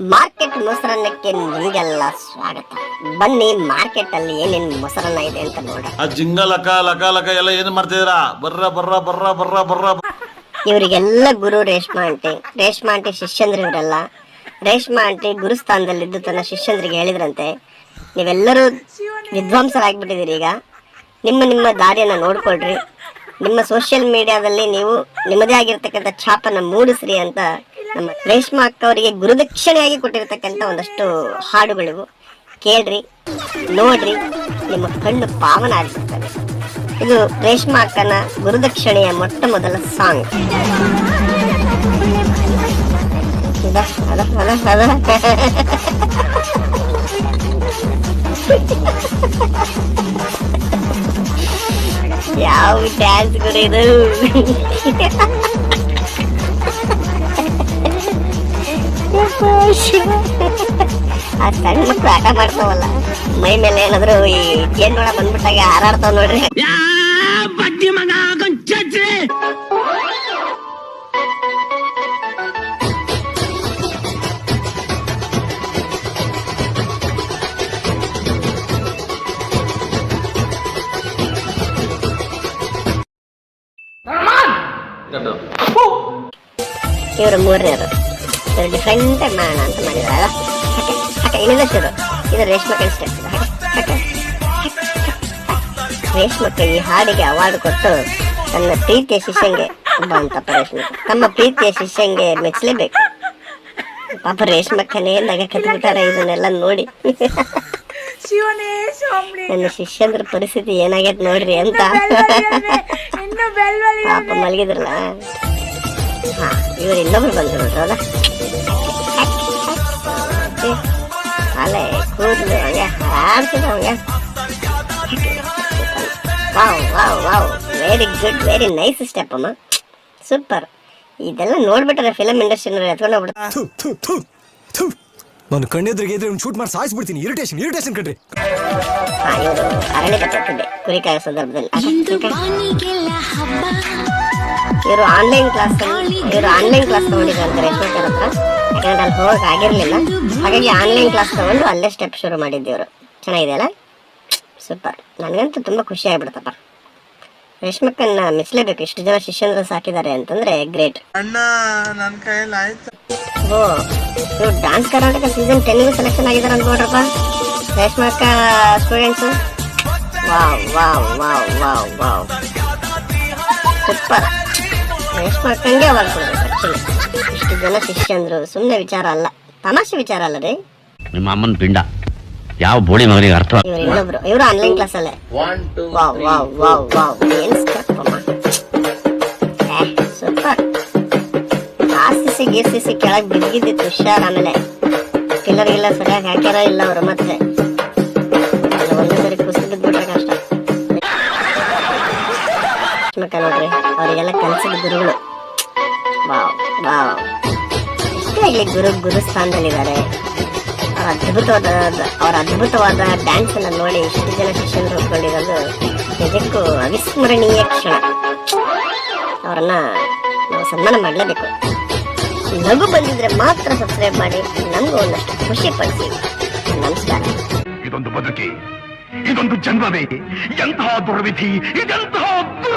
Market ಮೊಸರನ್ನಕ್ಕೆ ನಿಮಗೆಲ್ಲ ಸ್ವಾಗತ. ಬನ್ನಿ ಮಾರ್ಕೆಟ್ ಅಲ್ಲಿ ಏನೇನು ಮೊಸರನ್ನ ಇದೆ ಅಂತ ನೋಡ. ಆ ಜಿಂಗ ಲಕ ಲಕ ಲಕ ಎಲ್ಲ ಏನ್ ಮಾಡ್ತಿದ್ದೀರಾ? ಬರ್ರ ಬರ್ರ ಬರ್ರ ಬರ್ರ ಬರ್ರ. ಇವರಿಗೆಲ್ಲ ಗುರು ರೇಷ್ಮಾ ಆಂಟಿ ಶಿಷ್ಯಂದ್ರ ಇವರೆಲ್ಲ. ರೇಷ್ಮಾ ಆಂಟಿ ಗುರುಸ್ಥಾನದಲ್ಲಿದ್ದು ತನ್ನ ಶಿಷ್ಯಂದ್ರಿಗೆ ಹೇಳಿದ್ರಂತೆ, ನೀವೆಲ್ಲರೂ ವಿದ್ವಾಂಸರಾಗ್ಬಿಟ್ಟಿದ್ದೀರಿ, ಈಗ ನಿಮ್ಮ ದಾರಿಯನ್ನ ನೋಡ್ಕೊಳ್ರಿ, ನಿಮ್ಮ ಸೋಷಿಯಲ್ ಮೀಡಿಯಾದಲ್ಲಿ ನೀವು ನಿಮ್ಮದೇ ಆಗಿರ್ತಕ್ಕಂಥ ಛಾಪನ್ನ ಮೂಡಿಸ್ರಿ ಅಂತ ನಮ್ಮ ರೇಷ್ಮಾ ಅಕ್ಕ ಅವರಿಗೆ ಗುರುದಕ್ಷಿಣೆಯಾಗಿ ಕೊಟ್ಟಿರ್ತಕ್ಕಂಥ ಒಂದಷ್ಟು ಹಾಡುಗಳಿವು. ಕೇಳ್ರಿ, ನೋಡ್ರಿ, ನಿಮ್ಮ ಕಣ್ಣು ಪಾವನ ಆಗಿರ್ತದೆ. ಇದು ರೇಷ್ಮಾ ಅಕ್ಕನ ಗುರುದಕ್ಷಿಣೆಯ ಮೊಟ್ಟ ಮೊದಲ ಸಾಂಗ್. ಯಾವ ಡ್ಯಾನ್ಸ್ ಗುರು ಇದು? ಆ ಸಣ್ಣ ಮಕ್ಕಳು ಆಟ ಮಾಡ್ತಾವಲ್ಲ, ಮೈ ಮೇಲೆ ಏನಾದ್ರು ಈ ಜೇನ್ನೊಳ ಬಂದ್ಬಿಟ್ಟಾಗ ಹಾರಾಡ್ತಾವ ನೋಡ್ರಿ. ಇವರು ಮೂರನೇರು ಡಿಫ್ರೆಂಟ್ ಮಾಡೋಣ ಅಂತ ಮಾಡಿದಾರ. ಇಲ್ಲಿಂದ ಶುರು. ಇದು ರೇಷ್ಮಕ್ಕ ಸ್ಟೆಪ್. ರೇಷ್ಮಕ್ಕ ಈ ಹಾಡಿಗೆ ಅವಾರ್ಡ್ ಕೊಟ್ಟು ತನ್ನ ಪ್ರೀತಿಯ ಶಿಷ್ಯಂಗೆ ತಮ್ಮ ಪ್ರೀತಿಯ ಶಿಷ್ಯಂಗೆ ಮೆಚ್ಚಲೇಬೇಕು. ಪಾಪ ರೇಷ್ಮಕ್ಕನೇ ನಗ ಕತ್ಬಿಟ್ಟಾರ ಇದನ್ನೆಲ್ಲ ನೋಡಿ. ನನ್ನ ಶಿಷ್ಯಂದ್ರ ಪರಿಸ್ಥಿತಿ ಏನಾಗೈತೆ ನೋಡ್ರಿ ಅಂತ ಪಾಪ ಮಲಗಿದ್ರಲ್ಲ. ಹಾ, ಇವ್ರು ಇನ್ನೊಬ್ರು ಬಂದ್ರು ನೋಡ್ರಿ. ಹೌದಾ? ಅಲೆ ಕೂದಲು ಹಂಗೆ ಹಾಡ್ತಿದ ಹಂಗೆ. Wow, very good, very nice step ಅಮ್ಮ, ಸೂಪರ್. ಇದೆಲ್ಲ ನೋಡ್ಬಿಟ್ರೆ ಫಿಲಮ್ ಇಂಡಸ್ಟ್ರಿ ಎತ್ಕೊಂಡು ಹೋಗ್ಬಿಡ್ತಾರೆ. ನಾನು ಕಣ್ಣೆದ್ರಿಗೆ ಇದ್ರೆ ಶೂಟ್ ಮಾಡಿ ಸಾಯಿಸ್ಬಿಡ್ತೀನಿ. ಇರಿಟೇಷನ್ ಕಣ್ರಿ. ಇವರು ಅರಳಿ ಕಟ್ಟಿದ್ದೆ ಕುರಿಕಾಯ ಸಂದರ್ಭದಲ್ಲಿ. ಇವರು ಆನ್ಲೈನ್ ಕ್ಲಾಸ್ ತಗೊಂಡಿದ್ದಾರೆ ರೇಷ್ಮಕ್ಕರ ಹತ್ರ. ಯಾಕಂದ್ರೆ ಅಲ್ಲಿ ಹೋಗಕ್ ಆಗಿರ್ಲಿಲ್ಲ, ಹಾಗಾಗಿ ಆನ್ಲೈನ್ ಕ್ಲಾಸ್ ತಗೊಂಡು ಅಲ್ಲೇ ಸ್ಟೆಪ್ ಶುರು ಮಾಡಿದ್ದೇವರು. ಚೆನ್ನಾಗಿದೆ ಅಲ್ಲ, ಸೂಪರ್. ನನಗಂತೂ ತುಂಬಾ ಖುಷಿ ಆಗ್ಬಿಡ್ತಪ್ಪ. ರೇಷ್ಮಕ್ಕನ್ನ ಮೆಚ್ಚಲೇಬೇಕು. ಇಷ್ಟು ಜನ ಶಿಷ್ಯಂದ್ರ ಸಾಕಿದ್ದಾರೆ ಅಂತಂದ್ರೆ ಗ್ರೇಟ್. ಓ, ಇವ್ರು ಡಾನ್ಸ್ ಕರ್ನಾಟಕ ಸೀಸನ್ 10 ಸೆಲೆಕ್ಷನ್ ಆಗಿದ್ದಾರೆ ಅಂತ ನೋಡ್ರಪ್ಪ ರೇಷ್ಮಕ್ಕ ಸ್ಟೂಡೆಂಟ್ಸ್. Wow, super. ರೇಷ್ಮಕ್ಕಂಗೆ ಅವಾರ್ಡ್ ಕೊಡ್ಬೇಕು ಆಕ್ಚುಲಿ. ಇಷ್ಟು ಜನ ಶಿಷ್ಯಂದ್ರು ಸುಮ್ಮನೆ ವಿಚಾರ ಅಲ್ಲ, ತಮಾಷೆ ವಿಚಾರ ಅಲ್ಲ ರೀ. ನಿಮ್ಮ ಅಮ್ಮನ ಪಿಂಡ ಯಾವ ಬೋಳಿ ಮಗನಿಗೆ ಅರ್ಥ. ಇವರು ಇನ್ನೊಬ್ರು, ಇವರು ಆನ್ಲೈನ್ ಕ್ಲಾಸ್ ಅಲ್ಲೇ. ವಾವ್, ಏನ್ ಸ್ಟೆಪ್ ಅಮ್ಮ, ಸೂಪರ್. ಗಿರ್ಸಿಸಿ ಕೆಳಗೆ ಬಿದ್ದಿದ್ದಿತ್ತು ಹುಷಾರ್. ಆಮೇಲೆ ಪಿಲ್ಲರ್ ಸರಿಯಾಗಿ ಹಾಕ್ಯಾರ ಇಲ್ಲ ಅವರು, ಮತ್ತೆ ಒಂದೇ ಸರಿ ಕುಸಿದು ಬಿಟ್ಬಿಟ್ರೆ ಕಷ್ಟ. ನೋಡ್ರಿ, ಅವರಿಗೆಲ್ಲ ಕಲಿಸಿದ ಗುರುಗಳು. ವಾವ್, ಇಷ್ಟೇ ಆಗ್ಲಿ ಗುರುಸ್ಥಾನದಲ್ಲಿದ್ದಾರೆ. ಅವರ ಅದ್ಭುತವಾದ ಡ್ಯಾನ್ಸ್ ಅನ್ನ ನೋಡಿ ಇಷ್ಟು ಜನ ಶಿಷ್ಯರು ಹೋಗ್ಕೊಂಡಿರೋದು ನಿಜಕ್ಕೂ ಅವಿಸ್ಮರಣೀಯ ಕ್ಷಣ. ಅವರನ್ನ ನಾವು ಸನ್ಮಾನ ಮಾಡಲೇಬೇಕು. ನಗು ಬಂದಿದ್ರೆ ಮಾತ್ರ ಸಬ್ಸ್ಕ್ರೈಬ್ ಮಾಡಿ, ನಮಗೂ ಒಂದಷ್ಟು ಖುಷಿ ಪಡಿಸಿ. ನಮಸ್ಕಾರ. ಇದೊಂದು ಬದುಕಿ, ಇದೊಂದು ಜನ್ಮವೇ, ಎಂತಹ ದುರ್ವಿಧಿ, ಇದೆಂತ